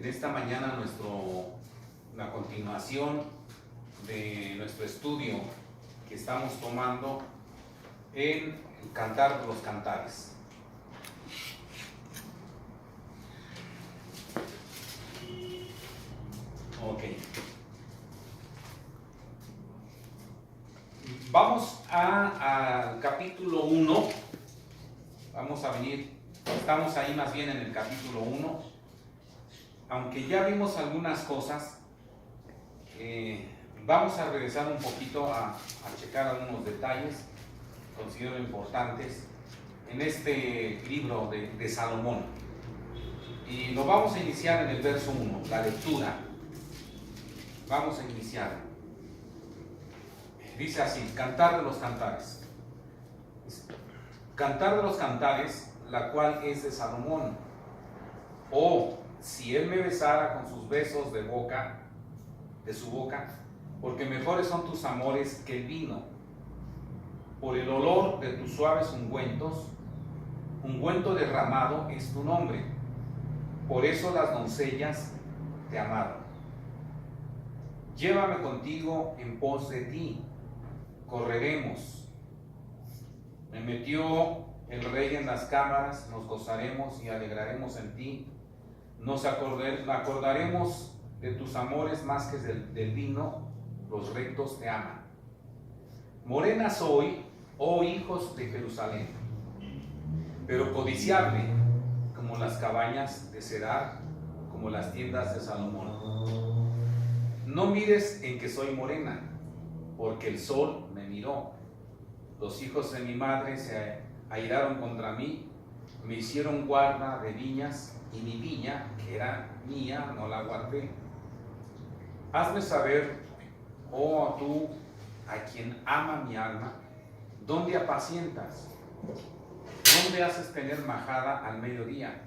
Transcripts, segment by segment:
esta mañana la continuación de nuestro estudio que estamos tomando en el Cantar de los Cantares. Ok. Vamos al capítulo 1. Vamos a venir, estamos ahí más bien en el capítulo 1. Aunque ya vimos algunas cosas, vamos a regresar un poquito a checar algunos detalles, considero importantes, en este libro de Salomón. Y lo vamos a iniciar en el verso 1, la lectura. Vamos a iniciar. Dice así: Cantar de los Cantares. Cantar de los Cantares, la cual es de Salomón. Oh, si él me besara con sus besos de su boca, porque mejores son tus amores que el vino. Por el olor de tus suaves ungüentos, ungüento derramado es tu nombre. Por eso las doncellas te amaron. Llévame contigo en pos de ti, correremos. Me metió el rey en las cámaras, nos gozaremos y alegraremos en ti. Nos acordaremos de tus amores más que del vino, los rectos te aman. Morena soy, oh hijos de Jerusalén, pero codiciable como las cabañas de Cedar, como las tiendas de Salomón. No mires en que soy morena, porque el sol me miró. Los hijos de mi madre se airaron contra mí, me hicieron guarda de viñas, y mi viña, que era mía, no la guardé. Hazme saber, oh tú, a quien ama mi alma, ¿dónde apacientas? ¿Dónde haces tener majada al mediodía?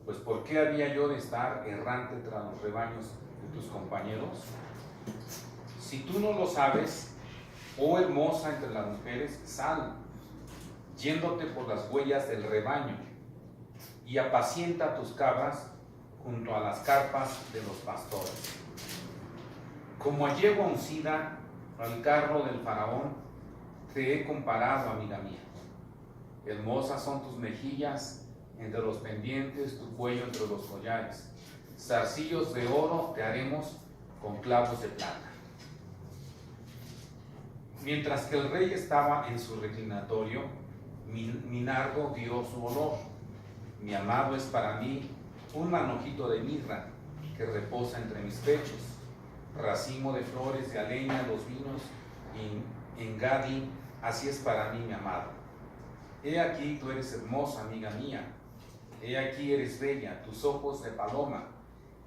Pues ¿por qué había yo de estar errante tras los rebaños de tus compañeros? Si tú no lo sabes, oh hermosa entre las mujeres, sal, yéndote por las huellas del rebaño, y apacienta tus cabras junto a las carpas de los pastores. Como a yegua uncida al carro del faraón, te he comparado, amiga mía. Hermosas son tus mejillas entre los pendientes, tu cuello entre los collares. Zarcillos de oro te haremos con clavos de plata. Mientras que el rey estaba en su reclinatorio, mi nardo dio su olor. Mi amado es para mí un manojito de mirra que reposa entre mis pechos, racimo de flores de aleña, los vinos en Gadi, así es para mí mi amado. He aquí tú eres hermosa, amiga mía, he aquí eres bella, tus ojos de paloma,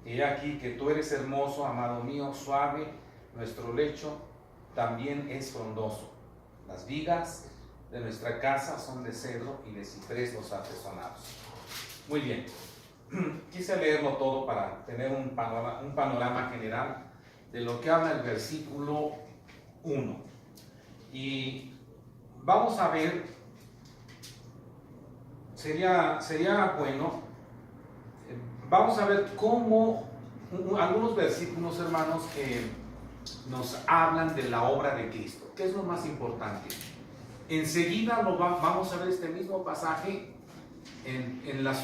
he aquí que tú eres hermoso, amado mío, suave, nuestro lecho también es frondoso. Las vigas de nuestra casa son de cedro y de ciprés los artesonados. Muy bien, quise leerlo todo para tener un panorama general de lo que habla el versículo 1. Y vamos a ver, sería bueno, vamos a ver cómo algunos versículos, hermanos, que nos hablan de la obra de Cristo. ¿Qué es lo más importante? Enseguida vamos a ver este mismo pasaje en la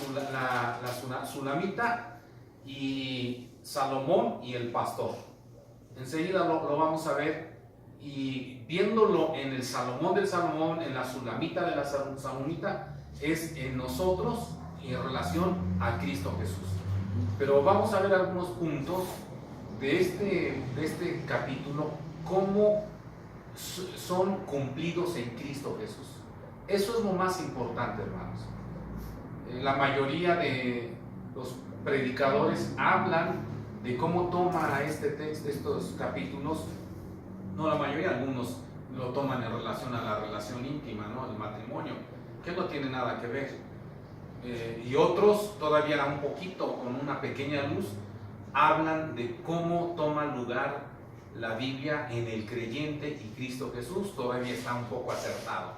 Sulamita y Salomón y el pastor. Enseguida lo vamos a ver, y viéndolo en el Salomón del Salomón, en la Sulamita de la Salomita, es en nosotros y en relación a Cristo Jesús. Pero vamos a ver algunos puntos de este capítulo, cómo son cumplidos en Cristo Jesús. Eso es lo más importante, hermanos. La mayoría de los predicadores hablan de cómo toman a este texto, estos capítulos. No la mayoría, algunos lo toman en relación a la relación íntima, ¿no? El matrimonio, que no tiene nada que ver. Y otros, todavía un poquito, con una pequeña luz, hablan de cómo toma lugar la Biblia en el creyente y Cristo Jesús. Todavía está un poco acertado.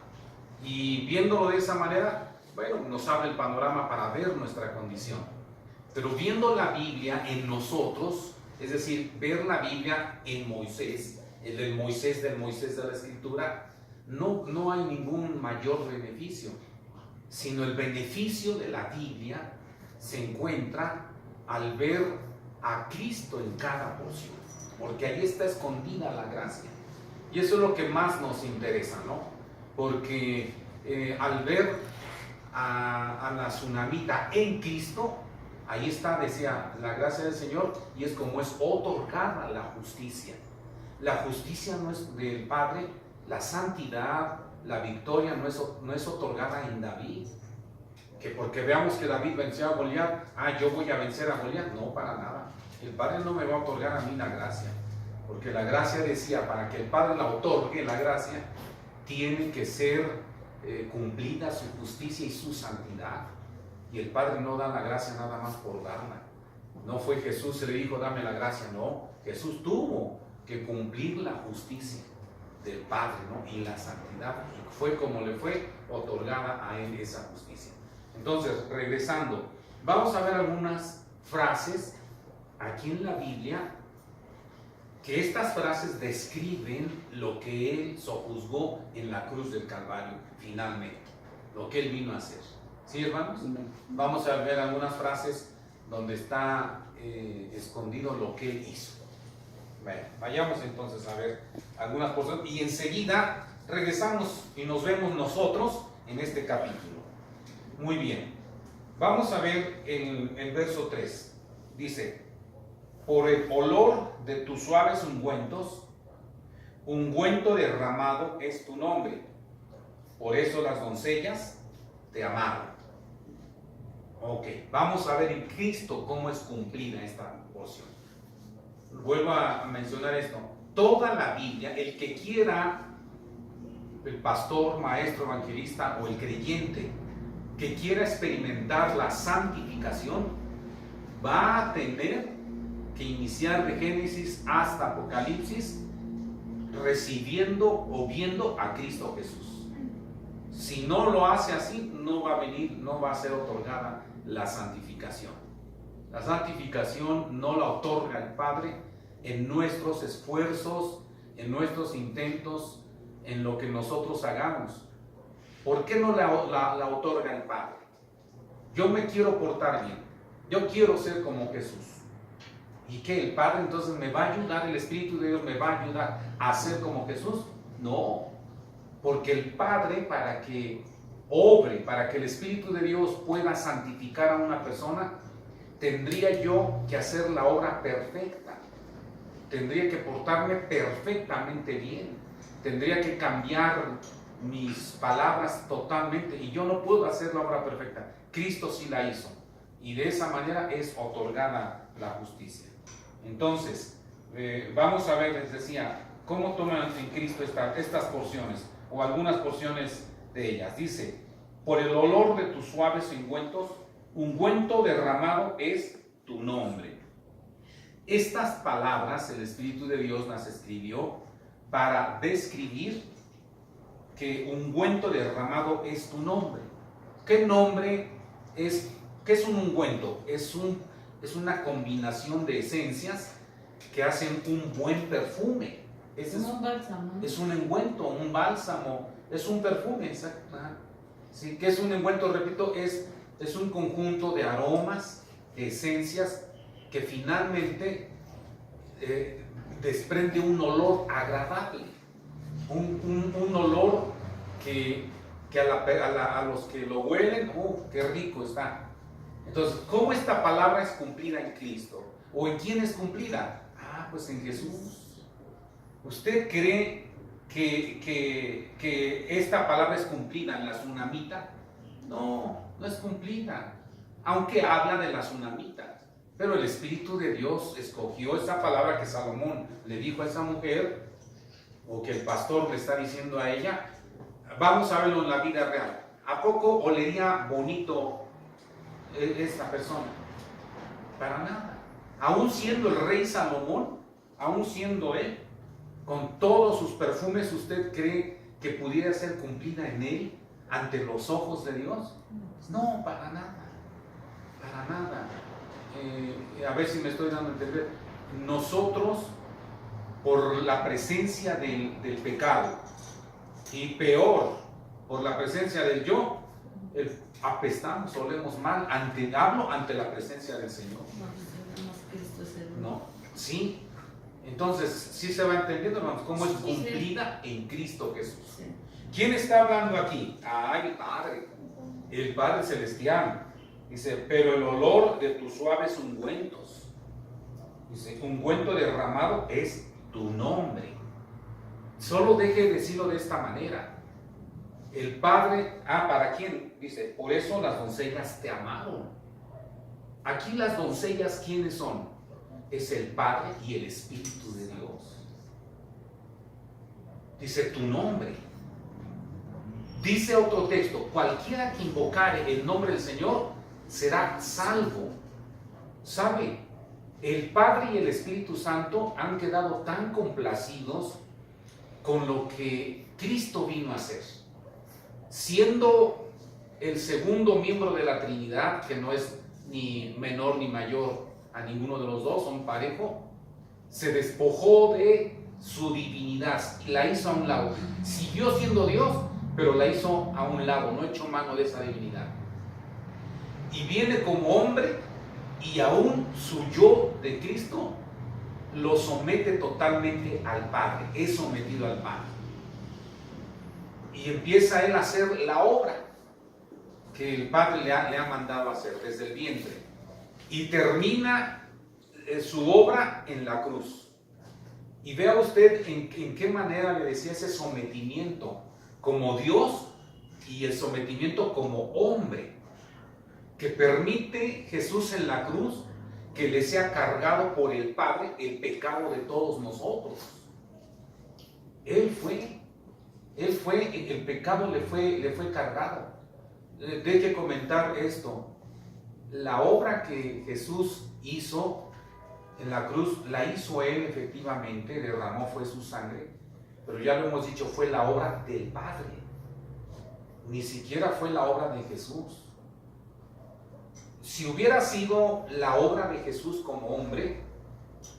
Y viéndolo de esa manera, bueno, nos abre el panorama para ver nuestra condición. Pero viendo la Biblia en nosotros, es decir, ver la Biblia en Moisés, del Moisés de la Escritura, no hay ningún mayor beneficio, sino el beneficio de la Biblia se encuentra al ver a Cristo en cada porción, porque ahí está escondida la gracia. Y eso es lo que más nos interesa, ¿no? Porque al ver a la tsunamita en Cristo, ahí está, decía, la gracia del Señor, y es como es otorgada la justicia. La justicia no es del Padre, la santidad, la victoria no es otorgada en David. Que porque veamos que David venció a Goliat, yo voy a vencer a Goliat. No, para nada. El Padre no me va a otorgar a mí la gracia. Porque la gracia decía, para que el Padre la otorgue, la gracia, tiene que ser cumplida su justicia y su santidad. Y el Padre no da la gracia nada más por darla. No fue Jesús se le dijo, dame la gracia. No, Jesús tuvo que cumplir la justicia del Padre, ¿no? Y la santidad. Y fue como le fue otorgada a él esa justicia. Entonces, regresando, vamos a ver algunas frases aquí en la Biblia, que estas frases describen lo que él sojuzgó en la cruz del Calvario, finalmente, lo que él vino a hacer. ¿Sí, hermanos? Vamos a ver algunas frases donde está escondido lo que él hizo. Bueno, vayamos entonces a ver algunas cosas y enseguida regresamos y nos vemos nosotros en este capítulo. Muy bien, vamos a ver el verso 3. Dice, por el olor de tus suaves ungüentos, ungüento derramado es tu nombre. Por eso las doncellas te amaron. Ok, vamos a ver en Cristo cómo es cumplida esta porción. Vuelvo a mencionar esto. Toda la Biblia, el que quiera, el pastor, maestro, evangelista o el creyente que quiera experimentar la santificación, va a tener que iniciar de Génesis hasta Apocalipsis recibiendo o viendo a Cristo Jesús. Si no lo hace así, no va a ser otorgada la santificación. La santificación no la otorga el Padre en nuestros esfuerzos, en nuestros intentos, en lo que nosotros hagamos. ¿Por qué no la otorga el Padre? Yo me quiero portar bien, yo quiero ser como Jesús. ¿Y qué? ¿El Padre entonces me va a ayudar, el Espíritu de Dios me va a ayudar a ser como Jesús? No, porque el Padre, para que obre, para que el Espíritu de Dios pueda santificar a una persona, tendría yo que hacer la obra perfecta, tendría que portarme perfectamente bien, tendría que cambiar mis palabras totalmente, y yo no puedo hacer la obra perfecta. Cristo sí la hizo, y de esa manera es otorgada la justicia. Entonces, vamos a ver, les decía, cómo toman en Cristo estas porciones, o algunas porciones de ellas. Dice, por el olor de tus suaves ungüentos, ungüento derramado es tu nombre. Estas palabras el Espíritu de Dios las escribió para describir que ungüento derramado es tu nombre. ¿Qué nombre es? ¿Qué es un ungüento? Es una combinación de esencias que hacen un buen perfume. Es un bálsamo. Es un ungüento, un bálsamo, es un perfume, exacto. Sí, ¿qué es un ungüento? Repito, es un conjunto de aromas, de esencias que finalmente desprende un olor agradable, un olor que a los que lo huelen, qué rico está. Entonces, ¿cómo esta palabra es cumplida en Cristo? ¿O en quién es cumplida? Pues en Jesús. ¿Usted cree que esta palabra es cumplida en la tsunamita? No es cumplida, aunque habla de la tsunamita. Pero el Espíritu de Dios escogió esa palabra que Salomón le dijo a esa mujer, o que el pastor le está diciendo a ella. Vamos a verlo en la vida real. ¿A poco olería bonito esta persona? Para nada. Aún siendo el rey Salomón, aún siendo él, con todos sus perfumes, ¿usted cree que pudiera ser cumplida en él ante los ojos de Dios? No, para nada. Para nada. a ver si me estoy dando a entender, nosotros por la presencia del pecado y peor, por la presencia del yo, apestamos, olemos mal, hablo ante la presencia del Señor. ¿No? Sí. Entonces, sí se va entendiendo, hermanos, cómo es cumplida en Cristo Jesús. ¿Quién está hablando aquí? Ay, Padre, el Padre Celestial. Dice, pero el olor de tus suaves ungüentos, dice, ungüento derramado es tu nombre. Solo deje decirlo de esta manera. El Padre, ¿para quién? Dice, por eso las doncellas te amaron. Aquí las doncellas, ¿quiénes son? Es el Padre y el Espíritu de Dios. Dice, tu nombre. Dice otro texto, cualquiera que invocare el nombre del Señor será salvo. ¿Sabe? El Padre y el Espíritu Santo han quedado tan complacidos con lo que Cristo vino a hacer. Siendo el segundo miembro de la Trinidad, que no es ni menor ni mayor a ninguno de los dos, son parejo, se despojó de su divinidad y la hizo a un lado. Siguió siendo Dios, pero la hizo a un lado, no echó mano de esa divinidad. Y viene como hombre y aún su yo de Cristo lo somete totalmente al Padre, es sometido al Padre. Y empieza él a hacer la obra que el Padre le ha mandado a hacer desde el vientre. Y termina su obra en la cruz. Y vea usted en qué manera le decía ese sometimiento como Dios y el sometimiento como hombre, que permite Jesús en la cruz que le sea cargado por el Padre el pecado de todos nosotros. Él fue, el pecado le fue cargado. Deje comentar esto. La obra que Jesús hizo en la cruz, la hizo Él efectivamente, derramó fue su sangre, pero ya lo hemos dicho, fue la obra del Padre. Ni siquiera fue la obra de Jesús. Si hubiera sido la obra de Jesús como hombre,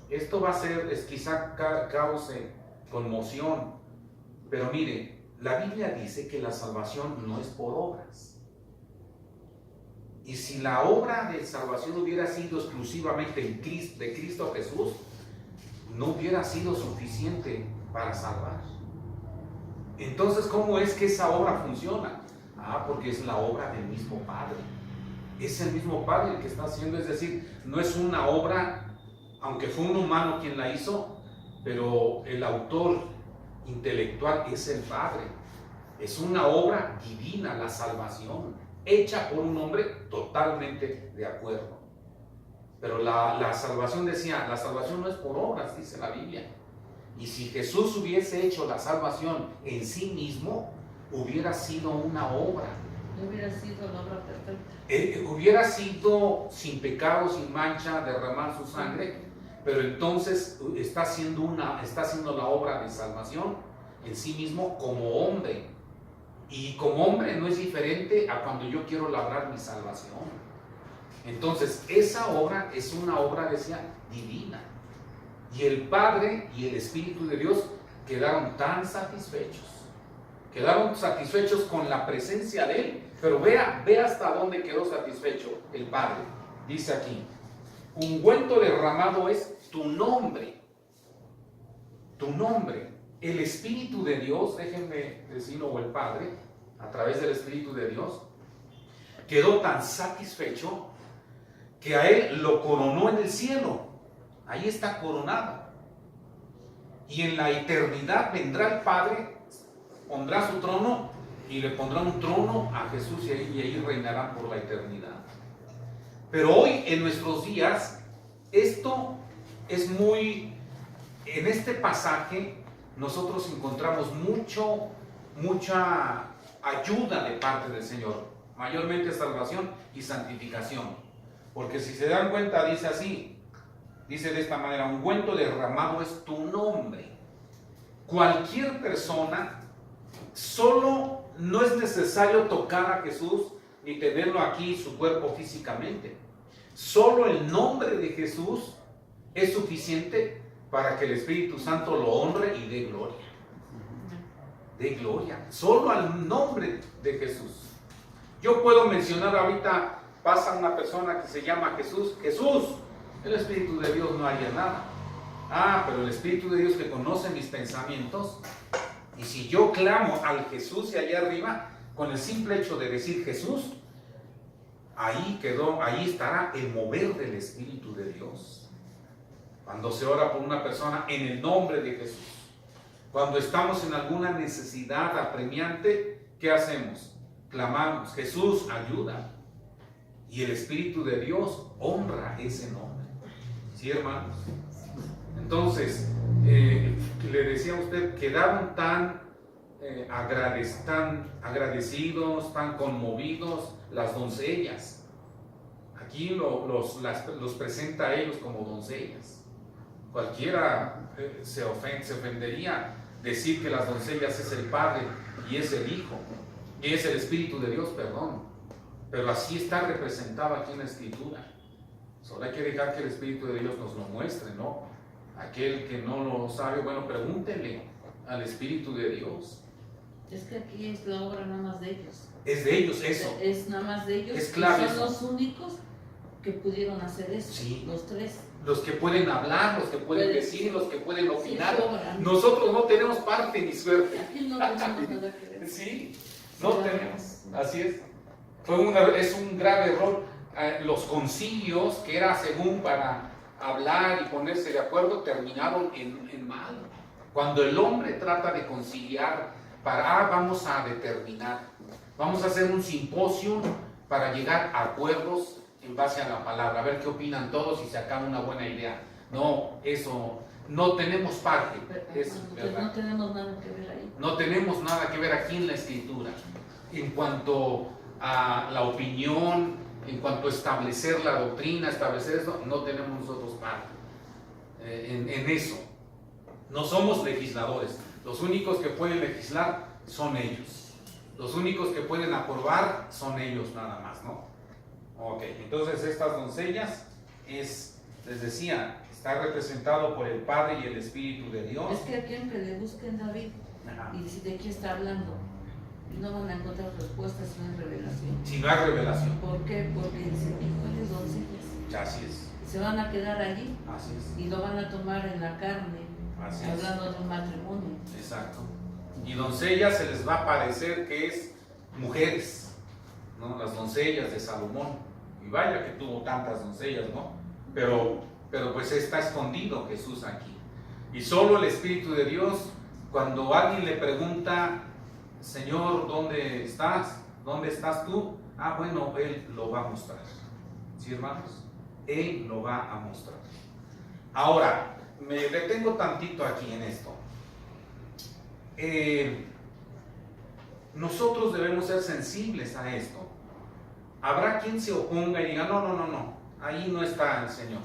esto va a ser, quizá cause conmoción, pero mire, la Biblia dice que la salvación no es por obras. Y si la obra de salvación hubiera sido exclusivamente de Cristo Jesús, no hubiera sido suficiente para salvar. Entonces, ¿cómo es que esa obra funciona? Porque es la obra del mismo Padre. Es el mismo Padre el que está haciendo, es decir, no es una obra, aunque fue un humano quien la hizo, pero el autor intelectual es el Padre. Es una obra divina, la salvación, hecha por un hombre totalmente de acuerdo. Pero la salvación decía, la salvación no es por obras, dice la Biblia. Y si Jesús hubiese hecho la salvación en sí mismo, hubiera sido una obra. Hubiera sido la obra perfecta. Hubiera sido sin pecado, sin mancha, derramar su sangre, pero entonces está haciendo la obra de salvación en sí mismo como hombre. Y como hombre no es diferente a cuando yo quiero labrar mi salvación. Entonces, esa obra es una obra, decía, divina. Y el Padre y el Espíritu de Dios quedaron tan satisfechos. Quedaron satisfechos con la presencia de Él. Pero vea hasta dónde quedó satisfecho el Padre. Dice aquí, ungüento derramado es tu nombre. Tu nombre. El Espíritu de Dios, déjenme decirlo, o el Padre, a través del Espíritu de Dios, quedó tan satisfecho que a Él lo coronó en el cielo. Ahí está coronado. Y en la eternidad vendrá el Padre, pondrá su trono y le pondrá un trono a Jesús y ahí reinarán por la eternidad. Pero hoy, en nuestros días, esto es muy... En este pasaje nosotros encontramos mucha ayuda de parte del Señor, mayormente salvación y santificación. Porque si se dan cuenta, dice así, dice de esta manera, ungüento derramado es tu nombre. Cualquier persona, solo no es necesario tocar a Jesús ni tenerlo aquí su cuerpo físicamente. Solo el nombre de Jesús es suficiente para que el Espíritu Santo lo honre y dé gloria. De gloria, solo al nombre de Jesús. Yo puedo mencionar ahorita, pasa una persona que se llama Jesús, el Espíritu de Dios no haría nada. Pero el Espíritu de Dios que conoce mis pensamientos, y si yo clamo al Jesús de allá arriba, con el simple hecho de decir Jesús, ahí estará el mover del Espíritu de Dios. Cuando se ora por una persona en el nombre de Jesús. Cuando estamos en alguna necesidad apremiante, ¿qué hacemos? Clamamos, Jesús, ayuda. Y el Espíritu de Dios honra ese nombre. ¿Sí, hermanos? Entonces, le decía a usted, quedaron tan agradecidos, tan conmovidos las doncellas. Aquí los presenta a ellos como doncellas. Cualquiera se ofendería decir que las doncellas es el Padre y es el Hijo y es el Espíritu de Dios, perdón, pero así está representado aquí en la Escritura. Solo hay que dejar que el Espíritu de Dios nos lo muestre, ¿no? Aquel que no lo sabe, bueno, pregúntenle al Espíritu de Dios. Es que aquí es la obra nada más de ellos. Es de ellos eso. Es nada más de ellos. Es clave. Son los únicos que pudieron hacer eso. Sí. Los tres. Los que pueden hablar, los que pueden decir, los que pueden opinar. Sí, nosotros no tenemos parte ni suerte. Aquí no tenemos nada que ver. Sí, no tenemos. Así es. Es un grave error. Los concilios, que era según para hablar y ponerse de acuerdo, terminaron en mal. Cuando el hombre trata de conciliar vamos a determinar, vamos a hacer un simposio para llegar a acuerdos en base a la palabra, a ver qué opinan todos y sacar una buena idea. No, eso, no tenemos parte. No tenemos nada que ver ahí. No tenemos nada que ver aquí en la Escritura. En cuanto a la opinión, en cuanto a establecer la doctrina, establecer eso, no tenemos nosotros parte en eso. No somos legisladores. Los únicos que pueden legislar son ellos. Los únicos que pueden aprobar son ellos nada más, ¿no? Ok, entonces estas doncellas les decía, está representado por el Padre y el Espíritu de Dios. Es que aquí aunque le busquen David, y dice de qué está hablando, no van a encontrar respuestas si no hay revelación. Si no hay revelación. ¿Por qué? Porque dice, ¿cuáles doncellas? Así es. Se van a quedar allí. Así es. Y lo van a tomar en la carne, Así hablando de un matrimonio. Exacto. Y doncellas se les va a parecer que es mujeres, ¿no? Las doncellas de Salomón. Y vaya que tuvo tantas doncellas, ¿no? Pero pues está escondido Jesús aquí. Y solo el Espíritu de Dios, cuando alguien le pregunta, Señor, ¿dónde estás? ¿Dónde estás tú? Bueno, Él lo va a mostrar. ¿Sí, hermanos? Él lo va a mostrar. Ahora, me detengo tantito aquí en esto. Nosotros debemos ser sensibles a esto. Habrá quien se oponga y diga, no, ahí no está el Señor.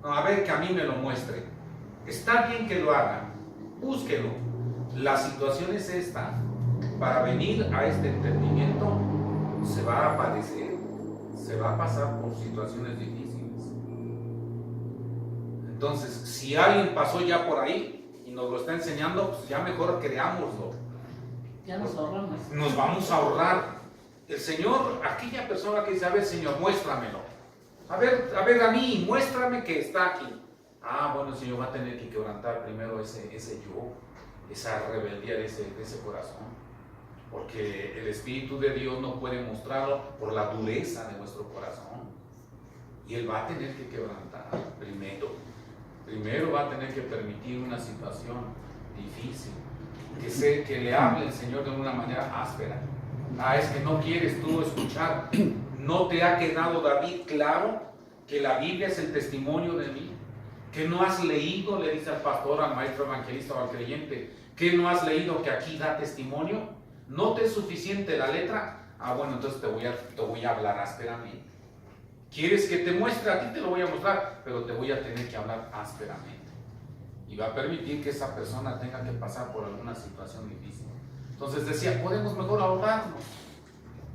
No, a ver que a mí me lo muestre. Está bien que lo haga, búsquelo. La situación es esta. Para venir a este entendimiento se va a padecer, se va a pasar por situaciones difíciles. Entonces, si alguien pasó ya por ahí y nos lo está enseñando, pues ya mejor creámoslo. Ya nos ahorramos. Nos vamos a ahorrar. El Señor, aquella persona que dice, a ver, Señor, muéstramelo. A ver a mí, muéstrame que está aquí. Bueno, el Señor va a tener que quebrantar primero ese yo, esa rebeldía de ese corazón. Porque el Espíritu de Dios no puede mostrarlo por la dureza de nuestro corazón. Y Él va a tener que quebrantar primero. Primero va a tener que permitir una situación difícil. Que le hable el Señor de una manera áspera. Es que no quieres tú escuchar. ¿No te ha quedado, David, claro que la Biblia es el testimonio de mí? ¿Que no has leído, le dice al pastor, al maestro evangelista o al creyente, que no has leído que aquí da testimonio? ¿No te es suficiente la letra? Bueno, entonces te voy a hablar ásperamente. ¿Quieres que te muestre? A ti te lo voy a mostrar, pero te voy a tener que hablar ásperamente. Y va a permitir que esa persona tenga que pasar por alguna situación difícil. Entonces decía, podemos mejor ahorrarnos.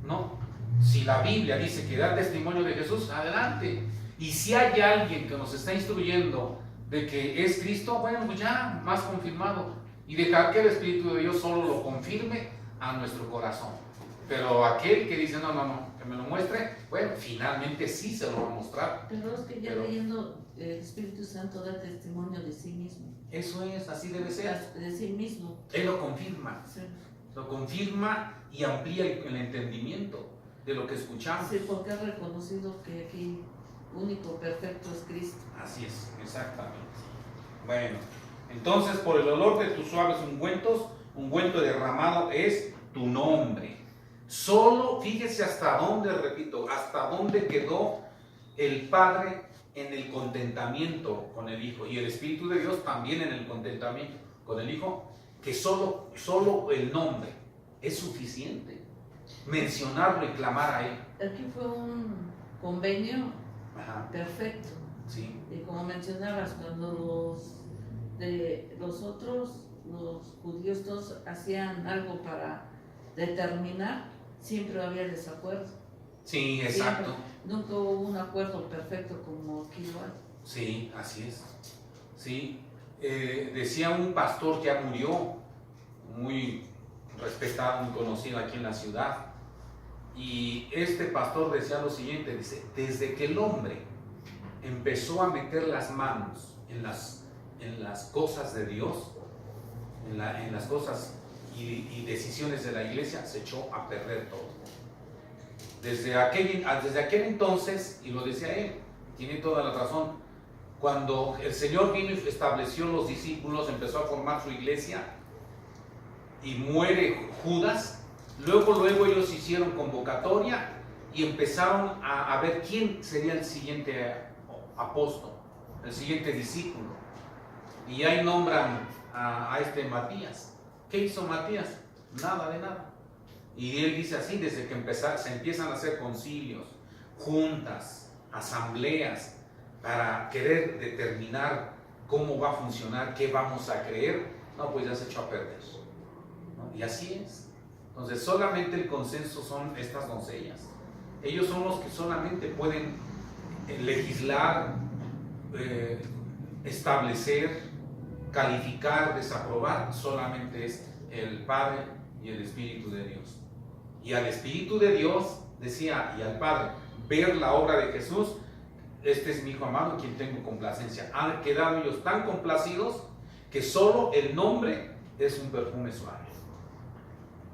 No, Si la Biblia dice que da testimonio de Jesús, adelante. Y si hay alguien que nos está instruyendo de que es Cristo, bueno, pues ya más confirmado. Y dejar que el Espíritu de Dios solo lo confirme a nuestro corazón. Pero aquel que dice, no, que me lo muestre, bueno, finalmente sí se lo va a mostrar. Pero es que ya leyendo, el Espíritu Santo da testimonio de sí mismo. Eso es, así debe ser. De sí mismo. Él lo confirma. Sí. Lo confirma y amplía el entendimiento de lo que escuchamos. Sí, porque ha reconocido que aquí único, perfecto es Cristo. Así es, exactamente. Bueno, entonces por el olor de tus suaves ungüentos, ungüento derramado es tu nombre. Solo, fíjese hasta dónde, repito, hasta dónde quedó el Padre en el contentamiento con el Hijo y el Espíritu de Dios también en el contentamiento con el Hijo, que solo el nombre es suficiente. Mencionarlo y clamar a Él. Aquí fue un convenio perfecto. Sí. Y como mencionabas, cuando los judíos todos hacían algo para determinar, siempre había desacuerdo. Sí, exacto. Siempre. Nunca hubo un acuerdo perfecto como aquí lo hay. Sí, así es. Sí. Decía un pastor que ya murió, muy respetado, muy conocido aquí en la ciudad, y este pastor decía lo siguiente, dice, desde que el hombre empezó a meter las manos en las cosas de Dios, en las cosas y decisiones de la iglesia, se echó a perder todo. Desde aquel entonces, y lo decía él, tiene toda la razón, cuando el Señor vino y estableció los discípulos, empezó a formar su iglesia, y muere Judas, luego ellos hicieron convocatoria y empezaron a ver quién sería el siguiente apóstol, el siguiente discípulo. Y ahí nombran a este Matías. ¿Qué hizo Matías? Nada de nada. Y él dice así, desde que se empiezan a hacer concilios, juntas, asambleas, para querer determinar cómo va a funcionar, qué vamos a creer, no, pues ya se echó a perder. ¿No? Y así es. Entonces solamente el consenso son estas doncellas. Ellos son los que solamente pueden legislar, establecer, calificar, desaprobar, solamente es el Padre y el Espíritu de Dios. Y al Espíritu de Dios, decía, y al Padre, ver la obra de Jesús, este es mi Hijo amado en quien tengo complacencia. Han quedado ellos tan complacidos que solo el nombre es un perfume suave.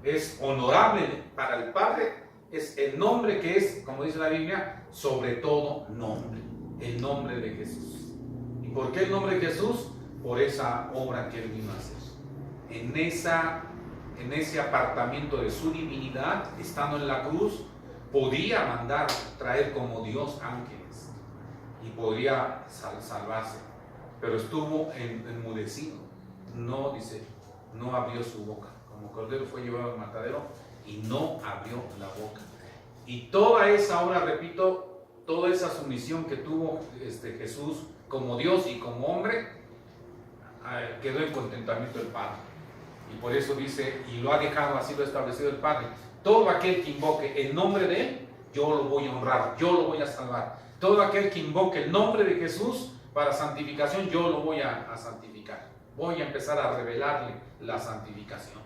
Es honorable para el Padre, es el nombre que es, como dice la Biblia, sobre todo nombre, el nombre de Jesús. ¿Y por qué el nombre de Jesús? Por esa obra que Él vino a hacer. En ese apartamiento de su divinidad, estando en la cruz, podía mandar traer como Dios ángeles y podría salvarse, pero estuvo enmudecido. No, dice, no abrió su boca. Como cordero fue llevado al matadero y no abrió la boca. Y toda esa obra, repito, toda esa sumisión que tuvo Jesús como Dios y como hombre, quedó en contentamiento del Padre. Y por eso dice, y lo ha dejado así, lo ha establecido el Padre: todo aquel que invoque el nombre de Él, yo lo voy a honrar, yo lo voy a salvar. Todo aquel que invoque el nombre de Jesús para santificación, yo lo voy a santificar. Voy a empezar a revelarle la santificación.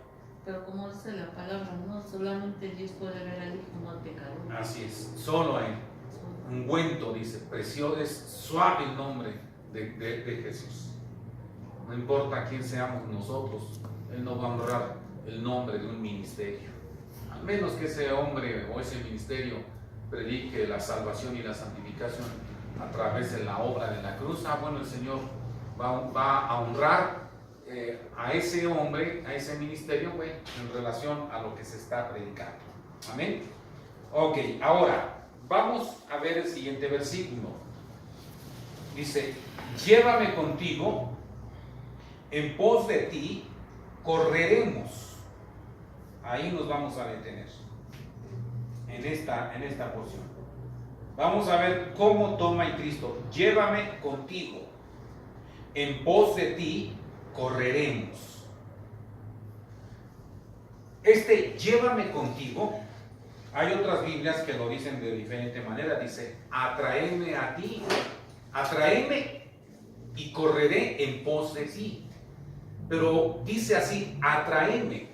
Pero como dice la palabra, no solamente Dios puede ver al Hijo, no al pecador. Así es, solo Él. Ungüento, dice, precioso, es suave el nombre de Jesús. No importa quién seamos nosotros, Él no va a honrar el nombre de un ministerio. Al menos que ese hombre o ese ministerio predique la salvación y la santificación a través de la obra de la cruz. Bueno, el Señor va a honrar a ese hombre, a ese ministerio, en relación a lo que se está predicando. Amén. Ok, ahora vamos a ver el siguiente versículo. Dice: llévame contigo, en pos de ti correremos. Ahí nos vamos a detener en esta porción. Vamos a ver cómo toma el Cristo: llévame contigo, en pos de ti correremos. Llévame contigo Hay otras Biblias que lo dicen de diferente manera. Dice, atraeme a ti, atraeme y correré en pos de ti. Pero dice así, atraeme.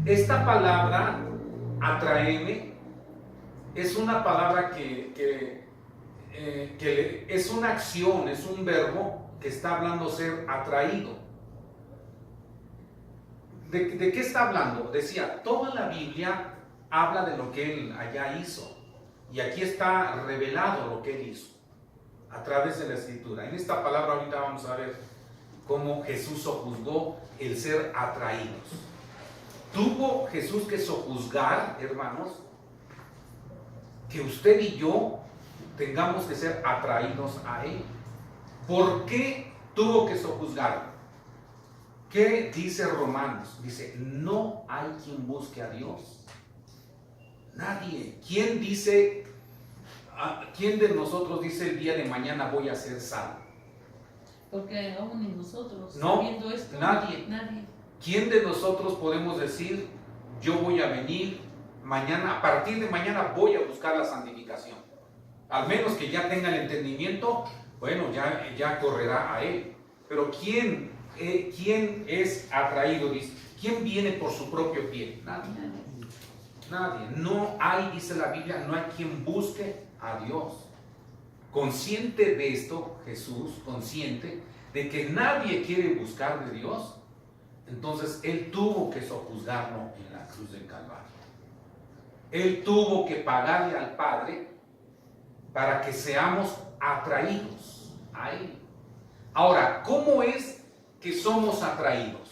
Esta palabra, atraeme, es una palabra que es una acción, es un verbo que está hablando ser atraído. ¿De qué está hablando? Decía, toda la Biblia habla de lo que Él allá hizo. Y aquí está revelado lo que Él hizo a través de la Escritura. En esta palabra ahorita vamos a ver cómo Jesús sojuzgó el ser atraídos. Tuvo Jesús que sojuzgar, hermanos, que usted y yo tengamos que ser atraídos a Él. ¿Por qué tuvo que sojuzgarlo? ¿Qué dice Romanos? Dice, no hay quien busque a Dios. Nadie. ¿Quién de nosotros dice el día de mañana voy a ser salvo? Porque aún ni nosotros, no, sabiendo esto, nadie. Nadie. ¿Quién de nosotros podemos decir, yo voy a venir mañana, a partir de mañana voy a buscar la santificación? Al menos que ya tenga el entendimiento, bueno, ya correrá a Él. Pero ¿quién es atraído? Dice, ¿quién viene por su propio pie? Nadie. Nadie. No hay, dice la Biblia, no hay quien busque a Dios. Consciente de esto, Jesús, consciente de que nadie quiere buscar de Dios, entonces Él tuvo que sojuzgarlo en la cruz del Calvario. Él tuvo que pagarle al Padre para que seamos atraídos a Él. Ahora, ¿cómo es que somos atraídos?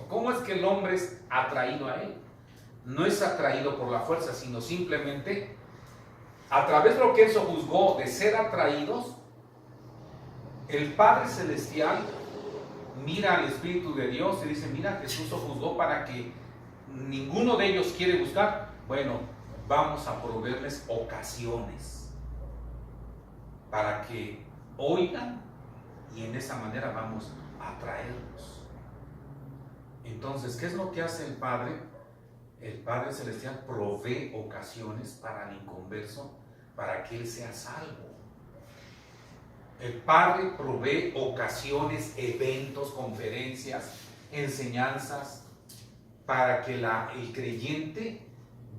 ¿Cómo es que el hombre es atraído a Él? No es atraído por la fuerza, sino simplemente a través de lo que Él sojuzgó de ser atraídos. El Padre Celestial mira al Espíritu de Dios y dice, mira, Jesús sojuzgó para que ninguno de ellos quiere buscar. Bueno, vamos a proveerles ocasiones para que oigan y en esa manera vamos a atraerlos. Entonces, ¿qué es lo que hace el Padre? El Padre Celestial provee ocasiones para el inconverso para que él sea salvo. El Padre provee ocasiones, eventos, conferencias, enseñanzas para que el creyente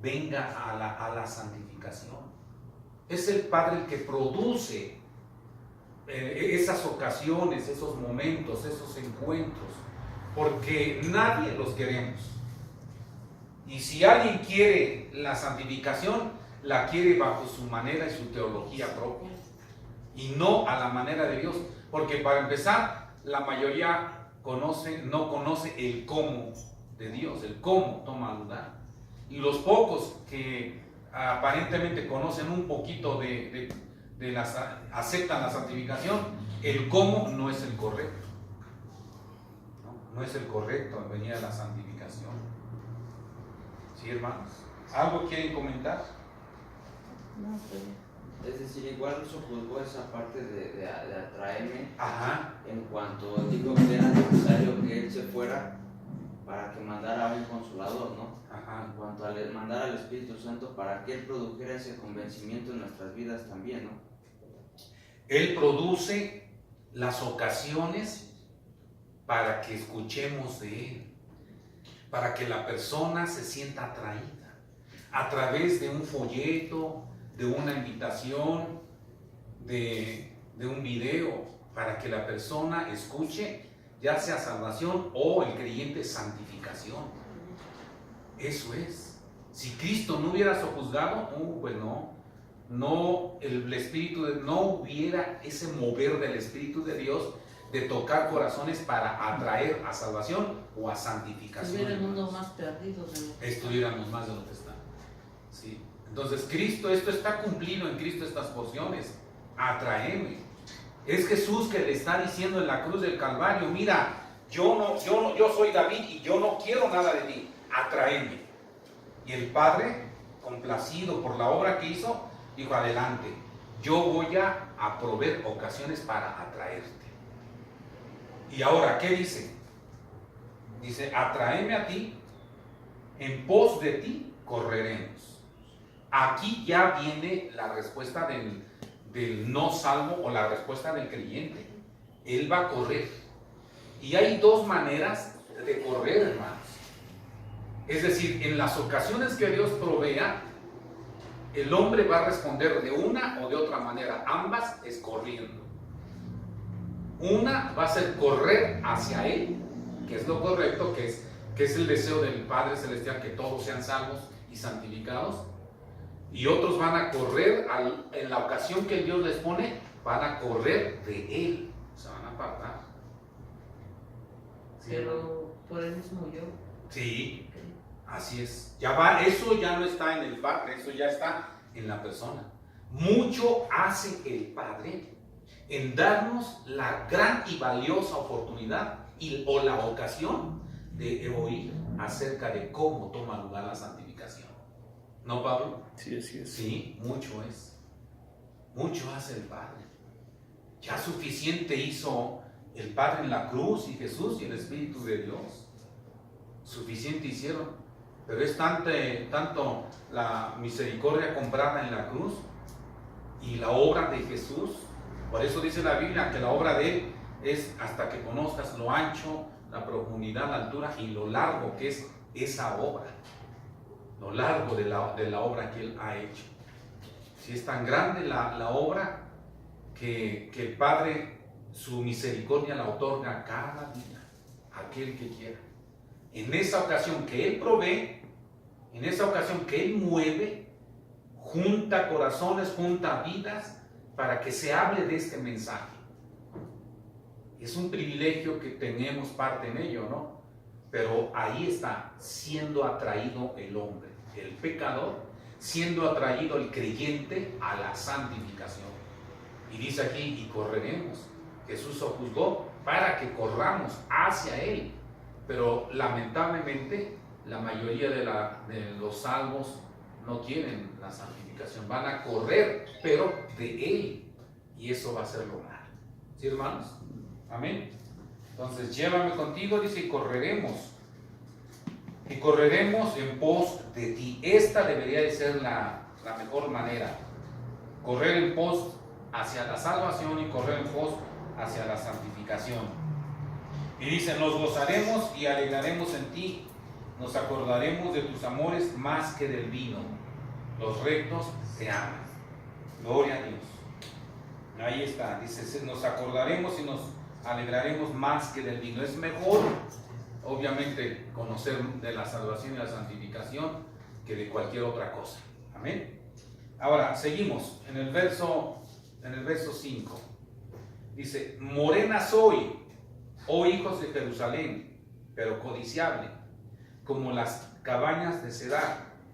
venga a la santificación. Es el Padre el que produce esas ocasiones, esos momentos, esos encuentros, porque nadie los queremos. Y si alguien quiere la santificación, la quiere bajo su manera y su teología propia, y no a la manera de Dios. Porque para empezar, la mayoría no conoce el cómo de Dios, el cómo toma lugar. Y los pocos que aparentemente conocen un poquito aceptan la santificación, el cómo no es el correcto. No es el correcto al venir a la santificación. ¿Sí, hermanos? ¿Algo quieren comentar? No, pero... Es decir, igual sojuzgó esa parte de atraerme. Ajá. En cuanto dijo que era necesario que Él se fuera para que mandara a un consolador, ¿no? Ajá. En cuanto a mandar al Espíritu Santo para que Él produjera ese convencimiento en nuestras vidas también, ¿no? Él produce las ocasiones para que escuchemos de Él, para que la persona se sienta atraída a través de un folleto, de una invitación, de un video, para que la persona escuche, ya sea salvación o el creyente santificación. Eso es. Si Cristo no hubiera sojuzgado, pues el Espíritu no hubiera ese mover del Espíritu de Dios de tocar corazones para atraer a salvación o a santificación. Estuviéramos más perdidos de lo que estuviéramos más de lo que está. ¿Sí? Entonces Cristo, esto está cumplido en Cristo, estas porciones. Atraeme. Es Jesús que le está diciendo en la cruz del Calvario, mira, yo soy David y yo no quiero nada de ti, atraeme. Y el Padre, complacido por la obra que hizo, dijo, adelante, yo voy a proveer ocasiones para atraerte. Y ahora, ¿qué dice? Dice, atraeme a ti, en pos de ti correremos. Aquí ya viene la respuesta del no salvo o la respuesta del creyente. Él va a correr. Y hay dos maneras de correr, hermanos. Es decir, en las ocasiones que Dios provea, el hombre va a responder de una o de otra manera. Ambas es corriendo. Una va a ser correr hacia Él, que es lo correcto, que es el deseo del Padre Celestial, que todos sean salvos y santificados. Y otros van a correr en la ocasión que Dios les pone, van a correr de Él, se van a apartar. ¿Sí? Pero por el mismo yo. Sí, así es. Ya va, eso ya no está en el Padre, eso ya está en la persona. Mucho hace el Padre en darnos la gran y valiosa oportunidad o la ocasión de oír acerca de cómo toma lugar la santificación. ¿No, Pablo? Sí, así es. Sí, mucho es. Mucho hace el Padre. Ya suficiente hizo el Padre en la cruz y Jesús y el Espíritu de Dios. Suficiente hicieron. Pero es tanto la misericordia comprada en la cruz y la obra de Jesús. Por eso dice la Biblia que la obra de Él es hasta que conozcas lo ancho, la profundidad, la altura y lo largo que es esa obra. Lo largo de la obra que Él ha hecho. Si es tan grande la obra que el Padre su misericordia la otorga cada día a aquel que quiera. En esa ocasión que Él provee, en esa ocasión que Él mueve, junta corazones, junta vidas para que se hable de este mensaje. Es un privilegio que tenemos parte en ello, ¿no? Pero ahí está siendo atraído el hombre, el pecador, siendo atraído el creyente a la santificación. Y dice aquí, y correremos. Jesús lo juzgó para que corramos hacia Él. Pero lamentablemente la mayoría de los salvos no quieren la santificación. Van a correr, pero de Él. Y eso va a ser lo malo. ¿Sí, hermanos? Amén. Entonces, llévame contigo, dice, y correremos. Y correremos en pos de ti. Esta debería de ser la mejor manera. Correr en pos hacia la salvación y correr en pos hacia la santificación. Y dice, nos gozaremos y alegraremos en ti. Nos acordaremos de tus amores más que del vino. Los rectos te aman. Gloria a Dios. Ahí está. Dice, nos acordaremos y nos alegraremos más que del vino. Es mejor, obviamente, conocer de la salvación y la santificación que de cualquier otra cosa. Amén. Ahora, seguimos en el verso 5. Dice, morena soy, oh hijos de Jerusalén, pero codiciable, como las cabañas de Cedar.